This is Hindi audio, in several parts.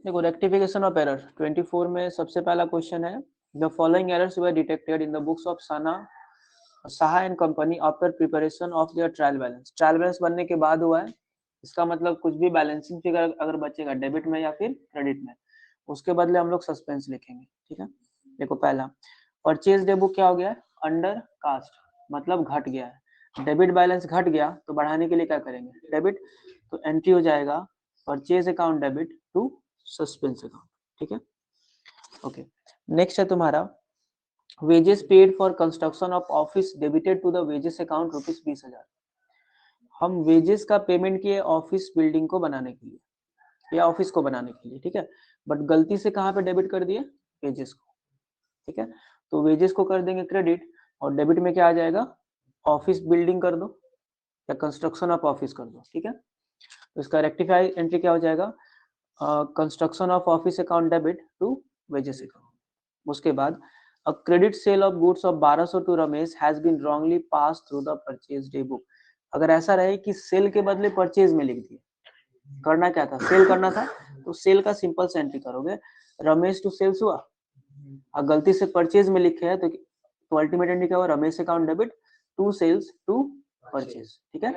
देखो रेक्टिफिकेशन ऑफ एरर 24 में सबसे पहला क्वेश्चन है the following errors were detected in the books of Saha and company after preparation of their trial balance बनने के बाद हुआ है। इसका मतलब कुछ भी बैलेंसिंग फिगर अगर बचेगा डेबिट में या फिर क्रेडिट में, उसके बदले हम लोग सस्पेंस लिखेंगे। ठीक है, देखो पहला परचेज डे बुक क्या हो गया है, अंडर कास्ट, मतलब घट गया है। डेबिट बैलेंस घट गया तो बढ़ाने के लिए क्या करेंगे, डेबिट, तो एंट्री हो जाएगा purchase account debit to suspense account. ठीक है, ओके। नेक्स्ट है तुम्हारा wages paid for construction of office debited to the wages account ₹20,000। हम वेजेस का पेमेंट किए ऑफिस बिल्डिंग को बनाने के लिए या ऑफिस को बनाने के लिए, ठीक है, बट गलती से कहाँ पे डेबिट कर दिए, वेजेस को। ठीक है, तो वेजेस को कर देंगे क्रेडिट और डेबिट में क्या आ जाएगा, ऑफिस बिल्डिंग कर दो या कंस्ट्रक्शन ऑफ ऑफिस कर दो। ठीक है, तो इसका रेक्टिफाई एंट्री क्या हो जाएगा, construction of office account debit to wages account. उसके बाद a credit sale of goods of 1200 to Ramesh has been wrongly pass through the purchase day book. अगर ऐसा रहे कि सेल के बदले परचेज में लिख दिए, करना क्या था, सेल करना था तो सेल का सिंपल से एंट्री करोगे, रमेश टू सेल्स हुआ। और गलती से परचेज में लिखे है तो अल्टीमेट एंट्री क्या हुआ, Ramesh account debit to sales to purchase. ठीक है,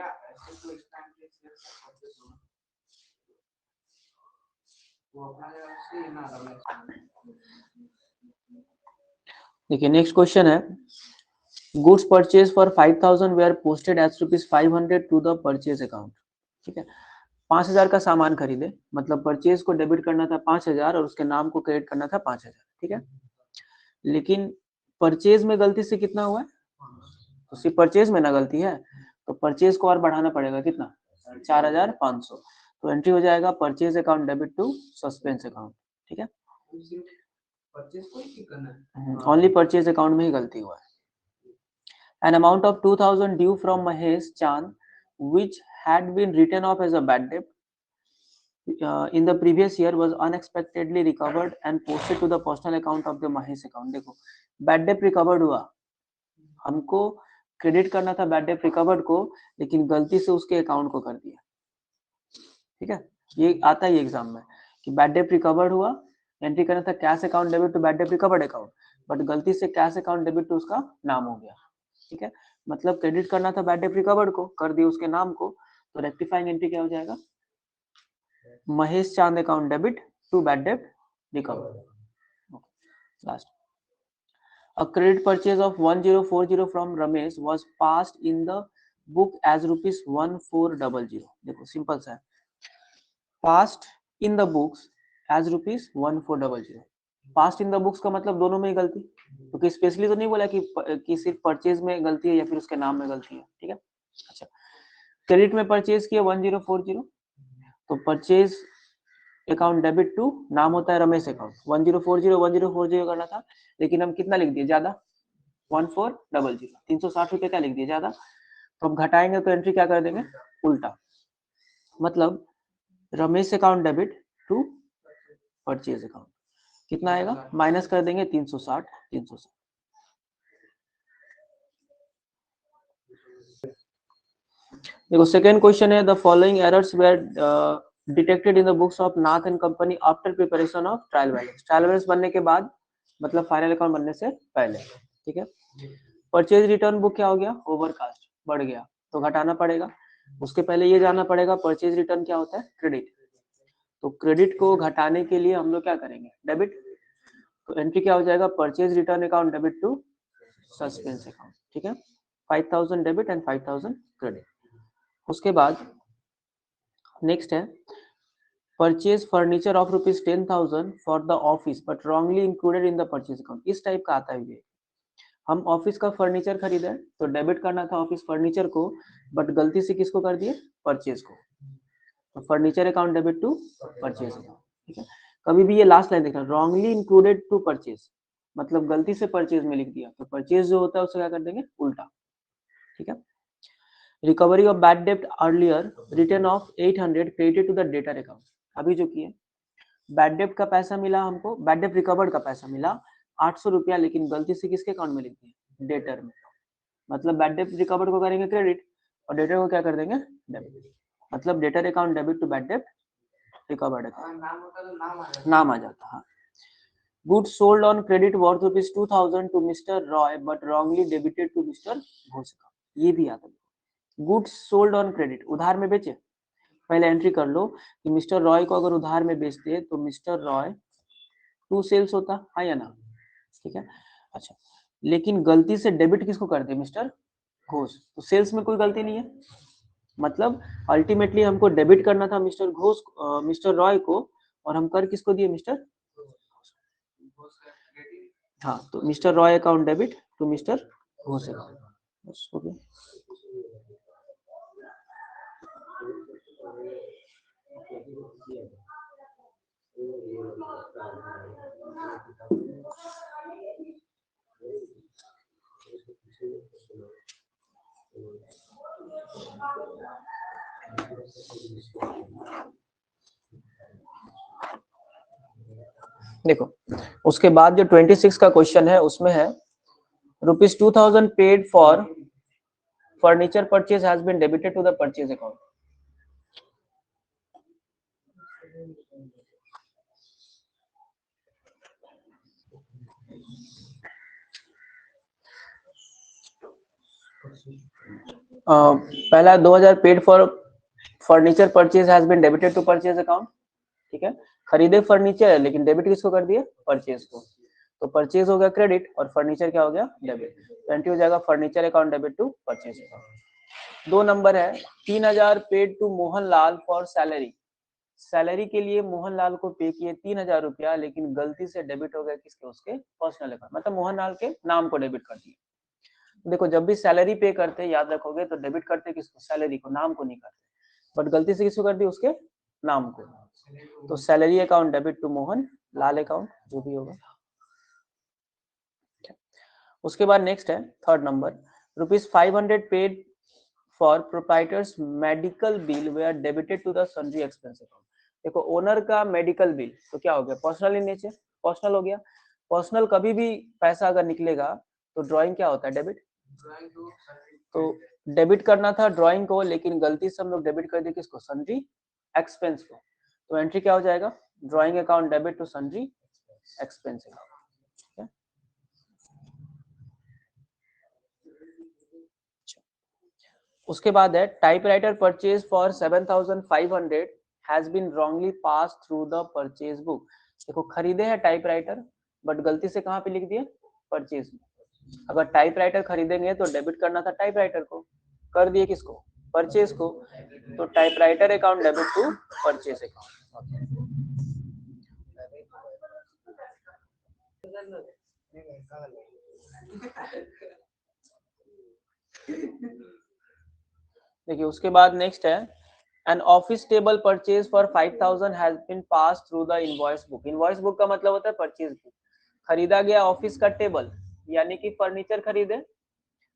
देखिए नेक्स्ट क्वेश्चन है goods purchase for 5,000 were posted as ₹500 to the purchase account. ठीक है, 5,000 का सामान खरीदे, मतलब परचेज को डेबिट करना था 5,000 और उसके नाम को क्रेडिट करना था 5,000। ठीक है, लेकिन परचेज में गलती से कितना हुआ है, तो सिर्फ परचेज में ना गलती है, तो परचेज को और बढ़ाना पड़ेगा कितना, 4,500। तो एंट्री हो जाएगा purchase account debit to suspense account. ठीक है, ओनली परचेज अकाउंट में ही गलती हुआ है। An amount of 2,000 due from Mahesh Chand, which had been written off as a bad debt in the previous year, was unexpectedly recovered and posted to the personal account of the Mahesh account. देखो bad debt recovered हुआ, हमको क्रेडिट करना था बैड डेट रिकवर्ड को, लेकिन गलती से उसके अकाउंट को कर दिया। ठीक है, ये आता है एग्जाम में कि बैड डेट रिकवर्ड हुआ, एंट्री करना था cash account debit to bad debt recovered account, but गलती से कैश अकाउंट डेबिट टू उसका नाम हो गया। ठीक है, मतलब क्रेडिट करना था बैड डेट रिकवर्ड को, कर दिया उसके नाम को, तो रेक्टिफाइंग एंट्री क्या हो जाएगा, Mahesh Chand account debit to bad debt recovered. Last A credit purchase of 1040 from Ramesh was passed in the book as ₹1400। देखो सिंपल सा है, passed in the books as ₹1400। Past in the books का मतलब दोनों में ही गलती, क्योंकि स्पेशली तो नहीं बोला कि सिर्फ परचेज में गलती है या फिर उसके नाम में गलती है। ठीक है, अच्छा क्रेडिट में परचेज किया 1040, तो परचेज अकाउंट डेबिट टू नाम होता है रमेश अकाउंट, 1040 करना था, लेकिन हम कितना लिख दिए ज्यादा, 1400, 360 रुपए का लिख दिए ज्यादा, तो हम घटाएंगे तो एंट्री क्या कर देंगे, उल्टा, मतलब Ramesh account debit to purchase account कितना आएगा, माइनस कर देंगे 360। देखो सेकेंड क्वेश्चन है the following errors were detected in the books of Nath and company after preparation of trial balance. Trial balance बनने के बाद, मतलब फाइनल अकाउंट बनने से पहले। ठीक है, परचेज रिटर्न बुक क्या हो गया, ओवरकास्ट, बढ़ गया, तो घटाना पड़ेगा। उसके पहले ये जानना पड़ेगा परचेज रिटर्न क्या होता है, क्रेडिट, तो क्रेडिट को घटाने के लिए हम लोग क्या करेंगे, डेबिट, तो एंट्री क्या हो जाएगा, purchase return account debit to suspense account. ठीक है, 5,000 डेबिट एंड 5,000 क्रेडिट। उसके बाद नेक्स्ट है purchase furniture of ₹10,000 for the office but wrongly included in the purchase account. इस टाइप का आता है ये, हम ऑफिस का फर्नीचर खरीदे तो डेबिट करना था ऑफिस फर्नीचर को, बट गलती से किसको कर दिए, परचेज को, तो furniture account debit to purchase account. ठीक है, कभी भी ये लास्ट लाइन देखना, रॉन्गली इंक्लूडेड टू परचेज, मतलब गलती से परचेज में लिख दिया, तो परचेज जो होता है उससे क्या कर देंगे, उल्टा। ठीक है, रिकवरी ऑफ बैड डेब्ट earlier return of 800 credited to the debtor account. अभी जो किए बैड डेब्ट का पैसा मिला हमको, बैड डेब्ट रिकवर्ड का पैसा मिला 800 रुपया, लेकिन गलती से किसके अकाउंट में लिख दिए, डेटर में, मतलब बैड डेब्ट रिकवर्ड को करेंगे क्रेडिट और डेटर को क्या कर देंगे, डेबिट, मतलब debtor account debit to bad डेब्ट रिकवर्ड अकाउंट नाम आ जाता। हाँ, goods sold on credit worth ₹2000 to mister Roy but wrongly debited to mister Ghosh account. ये भी आता है। गुड्स सोल्ड ऑन क्रेडिट, उधार में बेचे, पहले एंट्री कर लो कि मिस्टर रॉय को अगर उधार में बेचते तो मिस्टर रॉय टू सेल्स होता, हाँ या ना, ठीक है। अच्छा, लेकिन गलती से डेबिट किसको कर दे, मिस्टर घोष, तो सेल्स में कोई गलती नहीं है, मतलब अल्टीमेटली हमको डेबिट करना था मिस्टर घोष, मिस्टर रॉय को, और हम कर किसको दिए, मिस्टर, हाँ, तो mister Roy account debit to mister Ghosh account, बस हो गया। देखो, उसके बाद जो 26 का क्वेश्चन है उसमें है ₹2000 paid for furniture purchase has been debited to the purchase account. पहला 2000 paid for furniture purchase has been debited to purchase account, ठीक है, खरीदे फर्नीचर है लेकिन डेबिट किसको कर दिए, परचेज को, तो परचेज हो गया क्रेडिट और फर्नीचर क्या हो गया, डेबिट, तो एंट्री हो जाएगा furniture account debit to purchase account. 2 number है 3000 paid to Mohanlal for salary, salary के लिए मोहनलाल को पे किए 3000 रुपया, लेकिन गलती से डेबिट हो गया किसके, उसके पर्सनल अकाउंट, मतलब मोहनलाल के नाम को डेबिट कर दिए। देखो, जब भी सैलरी पे करते याद रखोगे तो डेबिट करते किसको, सैलरी को, नाम को नहीं करते, बट गलती से किसको कर दी, उसके नाम को, तो salary account debit to Mohan Lal account, जो भी होगा। उसके बाद नेक्स्ट है 3rd number, ₹500 paid for proprietor's medical bill were debited to the sundry expense account. देखो, ओनर का मेडिकल बिल तो क्या हो गया, पर्सनल इन नेचर, पर्सनल हो गया, पर्सनल कभी भी पैसा अगर निकलेगा तो ड्राइंग क्या होता है, डेबिट, तो डेबिट करना था ड्राइंग को, लेकिन गलती से हम लोग डेबिट कर दिए किसको, सन्ड्री एक्सपेंस को, तो एंट्री क्या हो जाएगा, drawing account debit to sundry expense account. उसके बाद है typewriter purchase for 7500 has been wrongly pass through the purchase book. देखो, खरीदे हैं टाइपराइटर बट गलती से कहाँ पे लिख दिए, परचेज में, अगर टाइपराइटर खरीदेंगे तो डेबिट करना था टाइपराइटर को, कर दिए किसको, परचेज को, तो typewriter account debit to purchase account. देखिए, उसके बाद नेक्स्ट है an office table purchase for 5000 has been pass through the invoice book. Invoice book का मतलब होता है परचेज बुक, खरीदा गया ऑफिस का टेबल, यानी कि फर्नीचर खरीदे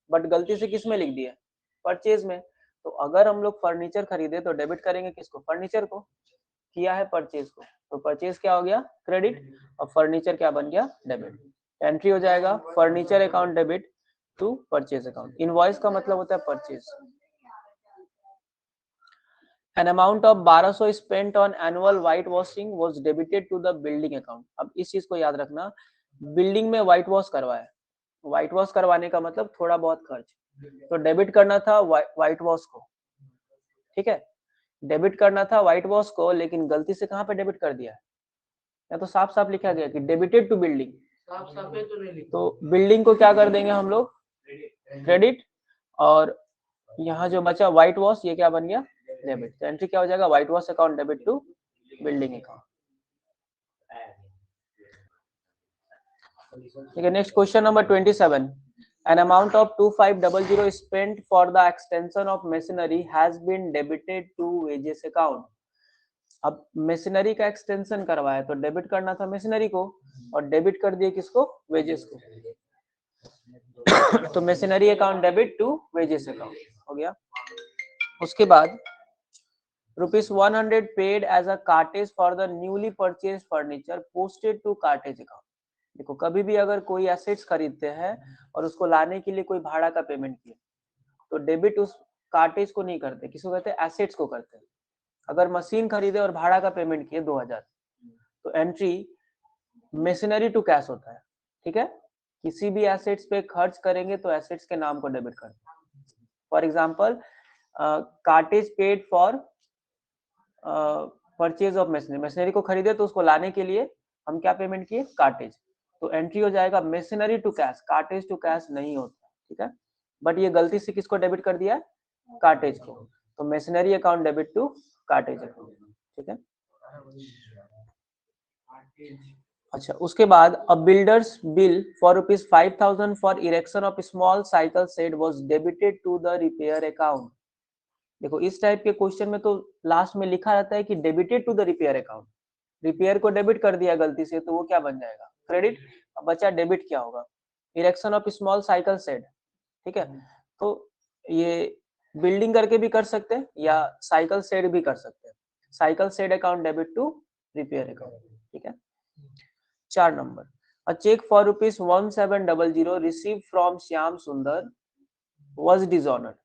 बट गलती से किस में लिख दिया, परचेज में, तो अगर हम लोग फर्नीचर खरीदे तो डेबिट करेंगे किसको, फर्नीचर को, किया है परचेज को, तो परचेज क्या हो गया, क्रेडिट, और फर्नीचर क्या बन गया, डेबिट, एंट्री हो जाएगा furniture account debit to purchase account. Invoice का मतलब होता है purchase. An amount of 1200 spent on annual whitewashing was debited to the building account। अब इस चीज को याद रखना, बिल्डिंग में व्हाइट वॉश करवाया, व्हाइट वॉश करवाने का मतलब थोड़ा बहुत खर्च, तो डेबिट करना था व्हाइट वॉश को, ठीक है, डेबिट करना था व्हाइट वॉश को, लेकिन गलती से कहाँ पे डेबिट कर दिया है, या तो साफ साफ लिखा गया कि डेबिटेड टू बिल्डिंग, तो बिल्डिंग को क्या कर देंगे हम लोग, क्रेडिट, और यहाँ जो बचा व्हाइट वॉश, ये क्या बन गया, डेबिट, तो एंट्री क्या हो जाएगा, white wash account debit to building account. ठीक है, next question number 27, an amount of 2500 spent for the extension of machinery has been debited to wages account। अब मशीनरी का एक्सटेंशन करवाया तो डेबिट करना था मशीनरी को, और डेबिट कर दिए किसको, वेजेस को, तो machinery account debit to wages account हो गया। उसके बाद ₹100 paid as a cartage for the newly purchase furniture posted to cartage account. देखो, कभी भी अगर कोई एसेट्स खरीदते हैं और उसको लाने के लिए कोई भाड़ा का पेमेंट किया, तो डेबिट उस कार्टेज को नहीं करते, किसको कहते हैं, एसेट्स को करते हैं, अगर मशीन खरीदे और भाड़ा का पेमेंट किए 2000, तो एंट्री मशीनरी टू कैश होता है, ठीक है। किसी भी एसेट्स पे खर्च करेंगे तो एसेट्स के नाम को डेबिट करते हैं। For example cartage paid for purchase of machinery, machinery को खरीदे तो उसको लाने के लिए हम क्या पेमेंट किए, कार्टेज, तो एंट्री हो जाएगा machinery to cash, cartage to cash नहीं होता, ठीक है। बट ये गलती से किसको डेबिट कर दिया है, कार्टेज को, तो machinery account debit to cartage account, ठीक है। अच्छा, उसके बाद a builders bill for ₹5,000 for erection of small cycle shed was debited to the repair account. देखो इस टाइप के क्वेश्चन में तो लास्ट में लिखा रहता है कि debited to the repair account, repair को डेबिट कर दिया गलती से तो वो क्या बन जाएगा, क्रेडिट। अब बचा डेबिट क्या होगा, erection of small cycle shed, ठीक है। तो ये बिल्डिंग करके भी कर सकते हैं या साइकिल शेड भी कर सकते हैं, cycle shed account debit to repair account, ठीक है। 4 number, a cheque for ₹1700 receive from Shyam Sundar was dishonoured.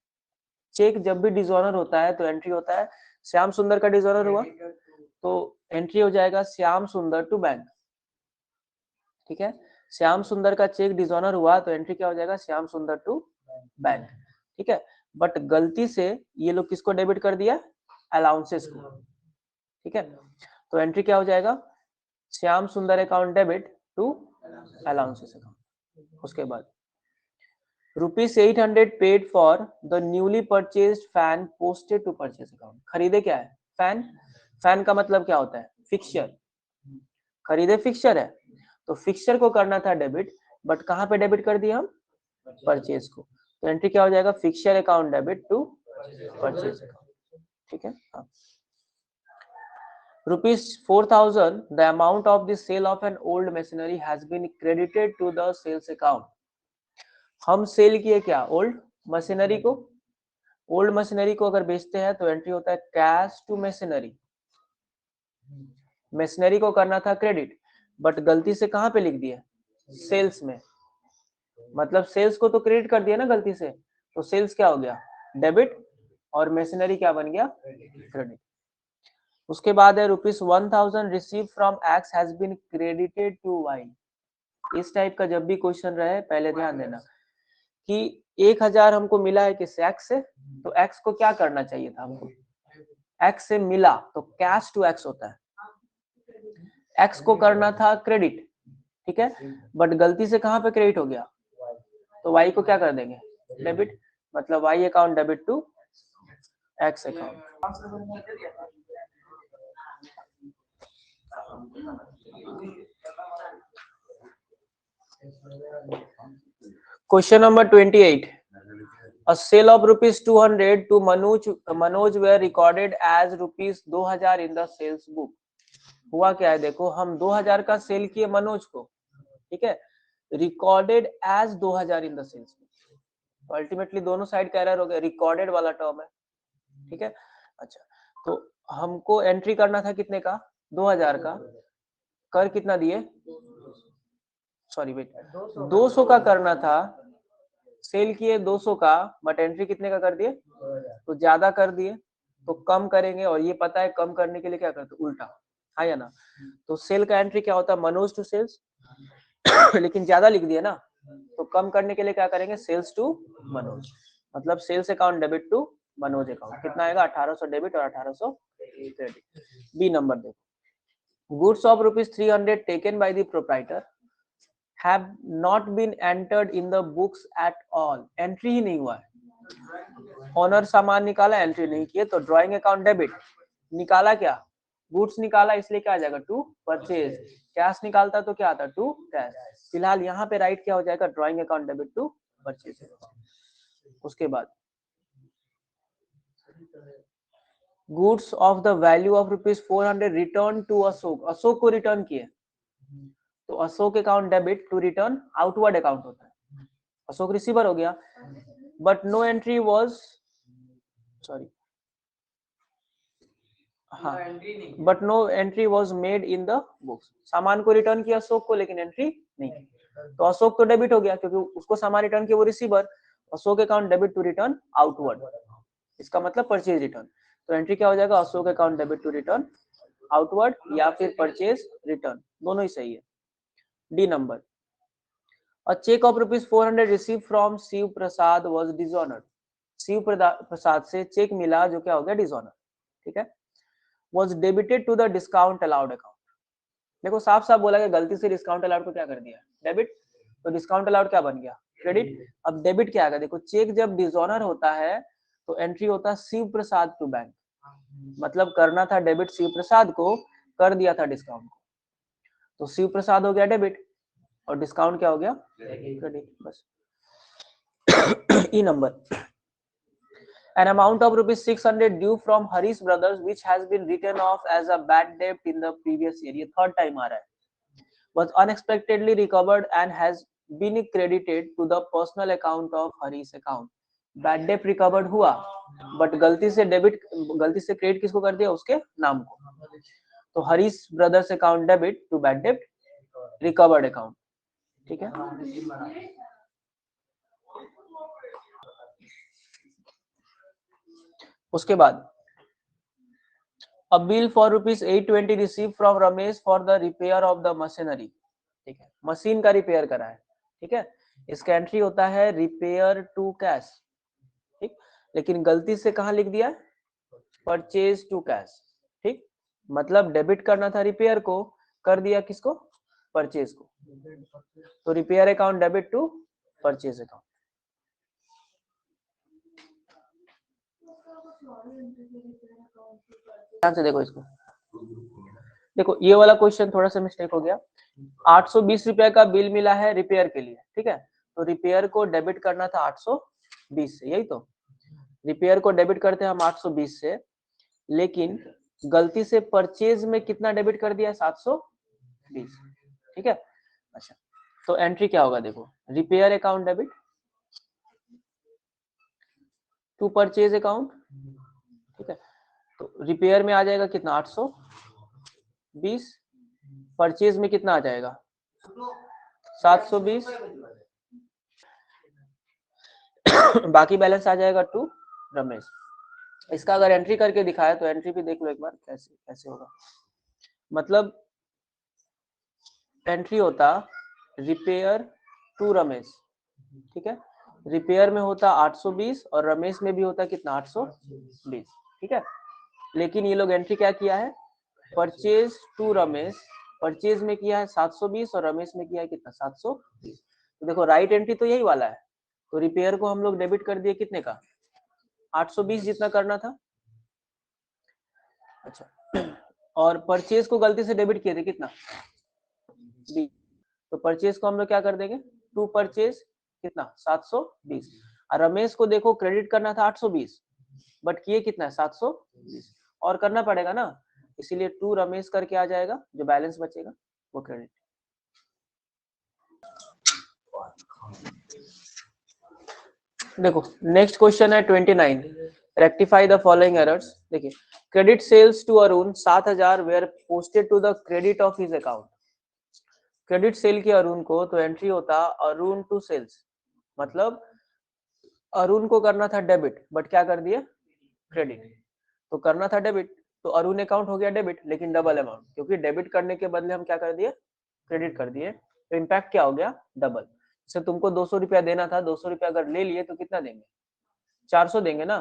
Check जब भी डिसऑनर होता है तो एंट्री होता है, श्याम सुंदर का डिसऑनर हुआ तो एंट्री हो जाएगा श्याम सुंदर टू बैंक, ठीक है। श्याम सुंदर का चेक डिसऑनर हुआ तो एंट्री क्या हो जाएगा, श्याम सुंदर टू बैंक, ठीक है। बट गलती से ये लोग किसको डेबिट कर दिया, अलाउंसेस को, ठीक है। तो एंट्री क्या हो जाएगा, Shyam Sundar account debit to allowances account. उसके बाद ₹800 paid for the newly purchased fan posted to purchase account. खरीदे क्या है, फैन, फैन का मतलब क्या होता है, फिक्सचर, खरीदे फिक्सचर है, तो फिक्सचर को करना था डेबिट, बट कहाँ पे डेबिट कर दिया हम, परचेज को, तो एंट्री क्या हो जाएगा, fixture account debit to purchase account, ठीक है। हाँ। ₹4,000 the amount of the sale of an old machinery has been credited to the sales account। हम सेल किए क्या, ओल्ड मशीनरी को, ओल्ड मशीनरी को अगर बेचते हैं तो एंट्री होता है कैश टू मशीनरी, मशीनरी को करना था क्रेडिट बट गलती से कहां पे लिख दिया, सेल्स में, मतलब सेल्स को तो क्रेडिट कर दिया ना गलती से, तो सेल्स क्या हो गया, डेबिट, और मशीनरी क्या बन गया, क्रेडिट। उसके बाद है ₹1,000 receive from X has been credited to Y. इस टाइप का जब भी क्वेश्चन रहे पहले ध्यान देना कि 1000 हमको मिला है किस एक्स से, तो एक्स को क्या करना चाहिए था हमको, एक्स से मिला तो कैश टू एक्स होता है, एक्स को करना था क्रेडिट, ठीक है, बट गलती से कहां पे क्रेडिट हो गया, तो वाई को क्या कर देंगे, डेबिट, मतलब Y account debit to X account. Question number 28, a sale of ₹200 to Manoj were recorded as ₹2000 in the sales book। हुआ क्या है, देखो हम 2000 का सेल किए मनोज को, ठीक है, recorded as 2000 in the sales book, तो अल्टीमेटली दोनों साइड का एरर हो गया, रिकॉर्डेड वाला टर्म है, ठीक है। अच्छा, तो हमको एंट्री करना था कितने का, 2000 का, कर कितना दिए, सॉरी वेट, 200 का करना था, सेल किए 200 का, बट एंट्री कितने का कर दिए, तो ज्यादा कर दिए, तो कम करेंगे, और ये पता है कम करने के लिए क्या करते, उल्टा, हाँ या ना, तो सेल का एंट्री क्या होता है, मनोज टू सेल्स, लेकिन ज्यादा लिख दिया ना, तो कम करने के लिए क्या करेंगे, सेल्स टू मनोज, मतलब sales account debit to Manoj account, कितना आएगा, 1800 डेबिट और 1800 क्रेडिट। बी नंबर देखो, goods of ₹300 taken by the proprietor have not been entered in the books at all, entry ही नहीं हुआ है, ऑनर सामान निकाला एंट्री नहीं किए, तो ड्राइंग अकाउंट डेबिट, निकाला क्या, गुड्स निकाला, इसलिए क्या आ जाएगा, टू परचेज, कैश निकालता तो क्या आता, टू कैश, फिलहाल यहाँ पे राइट क्या हो जाएगा, drawing account debit to purchase. उसके बाद goods of the value of ₹400 return to Ashok, Ashok को रिटर्न किए, तो Ashok account debit to return outward account होता है, अशोक रिसीवर हो गया, but no entry was, sorry, हाँ, but no entry was made in the books, सामान को रिटर्न किया अशोक को लेकिन एंट्री नहीं, तो अशोक तो डेबिट हो गया क्योंकि उसको सामान रिटर्न किया वो receiver, Ashok account debit to return outward, इसका मतलब परचेज रिटर्न, तो एंट्री क्या हो जाएगा, Ashok account debit to return outward या फिर परचेज रिटर्न, दोनों ही सही है। D number, a cheque of ₹400 receive from Shiv Prasad was dishonoured, Shiv Prasad से चेक मिला जो क्या हो गया, डिसऑनर, ठीक है। Was debited to the discount allowed account, देखो साफ साफ बोला गया गलती से डिस्काउंट अलाउड को क्या कर दिया, डेबिट, तो डिस्काउंट अलाउड क्या बन गया, क्रेडिट। अब डेबिट क्या आएगा, देखो चेक जब डिसऑनर होता है तो एंट्री होता है शिव प्रसाद टू बैंक, मतलब करना था डेबिट शिव प्रसाद को, कर दिया था डिस्काउंट को, तो शिव प्रसाद हो गया डेबिट और डिस्काउंट क्या हो गया, क्रेडिट, बस। ई number, an amount of ₹600 due from Harish Brothers which has been written off as a bad debt in the previous year, ये थर्ड टाइम आ रहा है, was unexpectedly recovered and has been credited to the personal account of Harish account, bad debt recovered हुआ बट गलती से डेबिट, गलती से क्रेडिट किसको कर दिया, उसके नाम को, तो Harish brothers account debit to bad debt recovered account, ठीक है। उसके बाद a bill for ₹820 receive from Ramesh for the repair of the machinery, ठीक है, मशीन का रिपेयर करा है, ठीक है, इसका एंट्री होता है रिपेयर टू कैश, ठीक, लेकिन गलती से कहां लिख दिया, परचेज टू कैश, ठीक, मतलब डेबिट करना था रिपेयर को, कर दिया किसको, परचेज को, तो repair account debit to purchase account. ध्यान से देखो इसको, देखो ये वाला क्वेश्चन थोड़ा सा मिस्टेक हो गया, 820 रुपए का बिल मिला है रिपेयर के लिए, ठीक है, तो रिपेयर को डेबिट करना था 820 से, यही तो रिपेयर को डेबिट करते हैं हम 820 से, लेकिन गलती से परचेज में कितना डेबिट कर दिया, 720, ठीक है। अच्छा, तो एंट्री क्या होगा, देखो repair account debit to purchase account, ठीक है, तो रिपेयर में आ जाएगा कितना, 820, परचेज में कितना आ जाएगा, 720, बाकी बैलेंस आ जाएगा टू रमेश। इसका अगर एंट्री करके दिखाया तो एंट्री भी देख लो एक बार कैसे कैसे होगा, मतलब एंट्री होता रिपेयर टू रमेश, ठीक है, रिपेयर में होता 820 और रमेश में भी होता कितना, 820, ठीक है, लेकिन ये लोग एंट्री क्या किया है, परचेज टू रमेश, परचेज में किया है 720 और रमेश में किया है कितना, 720, तो देखो राइट एंट्री तो यही वाला है, तो रिपेयर को हम लोग डेबिट कर दिए कितने का, 820 जितना करना था, अच्छा, और परचेज को गलती से डेबिट किए थे कितना, 20, तो परचेज को हम लोग क्या कर देंगे, टू परचेज कितना, 720, और रमेश को देखो क्रेडिट करना था 820 बट किए कितना, 720, और करना पड़ेगा ना, इसीलिए टू रमेश करके आ जाएगा, जो बैलेंस बचेगा वो क्रेडिट। देखो नेक्स्ट क्वेश्चन है 29, रेक्टिफाई द फॉलोइंग एरर्स। देखिए credit sales to Arun 7,000 were posted to the credit of his account, credit sale किया अरुण को, तो एंट्री होता अरुण टू सेल्स, मतलब अरुण को करना था डेबिट बट क्या कर दिए, क्रेडिट, तो करना था डेबिट तो अरुण अकाउंट हो गया डेबिट, लेकिन डबल अमाउंट, क्योंकि डेबिट करने के बदले हम क्या कर दिए, क्रेडिट कर दिए, तो इम्पैक्ट क्या हो गया, डबल। जैसे तुमको 200 रुपया देना था, 200 रुपया अगर ले लिए तो कितना देंगे, 400 देंगे ना,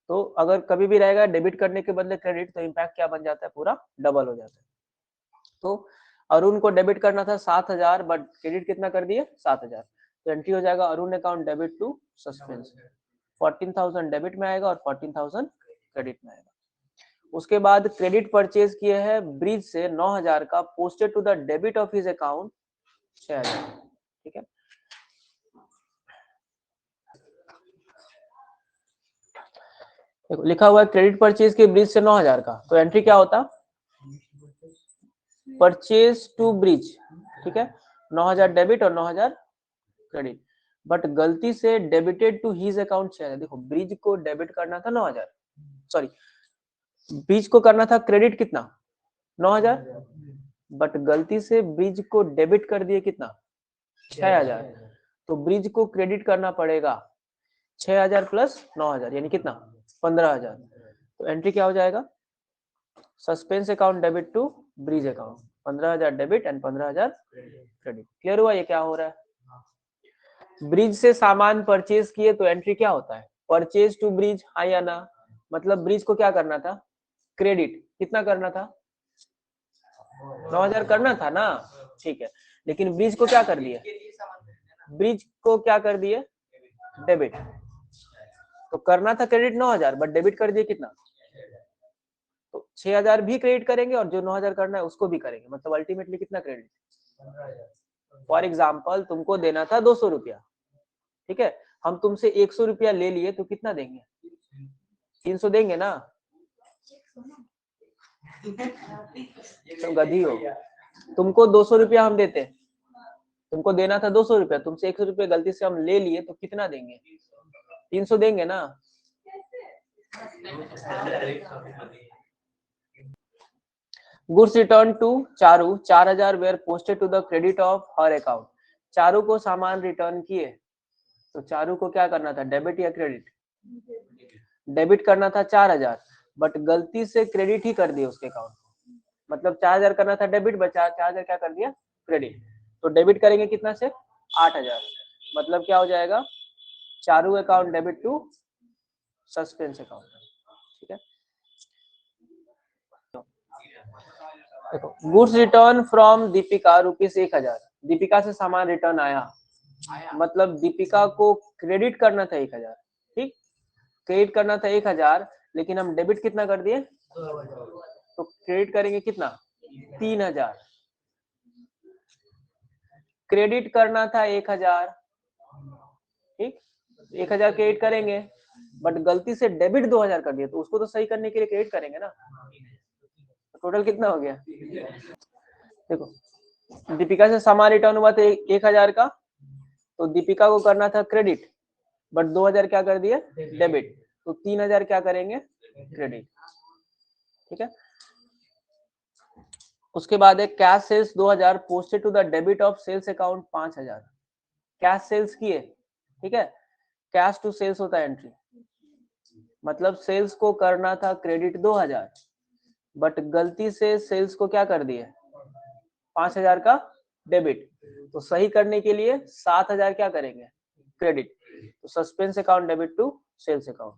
तो अगर कभी भी रहेगा डेबिट करने के बदले क्रेडिट तो इम्पैक्ट क्या बन जाता है, पूरा डबल हो जाता है। तो अरुण को डेबिट करना था 7,000 बट क्रेडिट कितना कर दिए, 7,000, तो एंट्री हो जाएगा Arun account debit to suspense, 14,000 debit में आएगा और 14,000 क्रेडिट में आएगा। उसके बाद क्रेडिट परचेज किए हैं ब्रिज से 9,000 का, posted to the debit of his account 6,000, ठीक है। देखो लिखा हुआ है क्रेडिट परचेज के ब्रिज से 9,000 का, तो एंट्री क्या होता, परचेज टू ब्रिज, ठीक है, 9,000 डेबिट और 9,000 क्रेडिट, बट गलती से डेबिटेड टू हिज अकाउंट 6,000, देखो ब्रिज को डेबिट करना था 9,000, सॉरी ब्रिज को करना था क्रेडिट कितना, 9,000, बट गलती से ब्रिज को डेबिट कर दिए कितना, 6,000, तो ब्रिज को क्रेडिट करना पड़ेगा 6,000 प्लस 9,000 यानी कितना, 15,000, तो एंट्री क्या हो जाएगा, suspense account debit to Brij account, 15,000 debit and 15,000 credit. Clear हुआ ये क्या हो रहा है। ब्रिज से सामान परचेज किए तो एंट्री क्या होता है, परचेज टू ब्रिज, हाँ या ना, मतलब ब्रिज को क्या करना था, क्रेडिट, कितना करना था, 9,000 करना था ना, ठीक है, लेकिन ब्रिज को क्या कर दिया, ब्रिज को क्या कर दिए, डेबिट, तो करना था क्रेडिट 9,000 बट डेबिट कर दिए कितना, तो 6,000 भी क्रेडिट करेंगे और जो 9,000 करना है उसको भी करेंगे, मतलब अल्टीमेटली कितना क्रेडिट। फॉर एग्जाम्पल तुमको देना था 200 रुपया, ठीक है, हम तुमसे 100 रुपया ले लिए तो कितना देंगे, 300 देंगे ना, तुम गधी हो, तुमको 200 रुपया हम देते, तुमको देना था 200 रुपया, तुमसे 100 रुपया गलती से हम ले लिए तो कितना देंगे, 300 देंगे ना। Goods return to Charu, 4,000 were posted to the credit of her account. Charu को सामान रिटर्न किए तो चारू को क्या करना था, डेबिट या क्रेडिट, डेबिट करना था 4,000 बट गलती से क्रेडिट ही कर दिया उसके अकाउंट, मतलब 4,000 करना था डेबिट, बचा 4,000 क्या कर दिया क्रेडिट, तो डेबिट करेंगे कितना से 8,000, मतलब क्या हो जाएगा, Charu account debit to suspense account, ठीक है। देखो goods return from Deepika ₹1,000, Deepika से सामान रिटर्न आया, मतलब दीपिका को क्रेडिट करना था 1,000, ठीक, क्रेडिट करना था 1,000 लेकिन हम डेबिट कितना कर दिए, तो क्रेडिट करेंगे कितना 3,000, क्रेडिट करना था 1,000, ठीक, 1,000 क्रेडिट करेंगे बट गलती से डेबिट 2,000 कर दिया, तो उसको तो सही करने के लिए क्रेडिट करेंगे ना, टोटल कितना हो गया, देखो दीपिका से सामान रिटर्न हुआ था 1,000 का, तो दीपिका को करना था क्रेडिट बट 2,000 क्या कर दिए डेबिट, तो 3,000 क्या करेंगे क्रेडिट, ठीक है। उसके बाद है cash sales 2,000 posted to the debit of sales account 5,000, cash sales किए, ठीक है, कैश टू सेल्स होता है एंट्री, मतलब सेल्स को करना था क्रेडिट 2,000 बट गलती से सेल्स को क्या कर दिए 5,000 का डेबिट, तो सही करने के लिए 7,000 क्या करेंगे क्रेडिट, तो suspense account debit to sales account.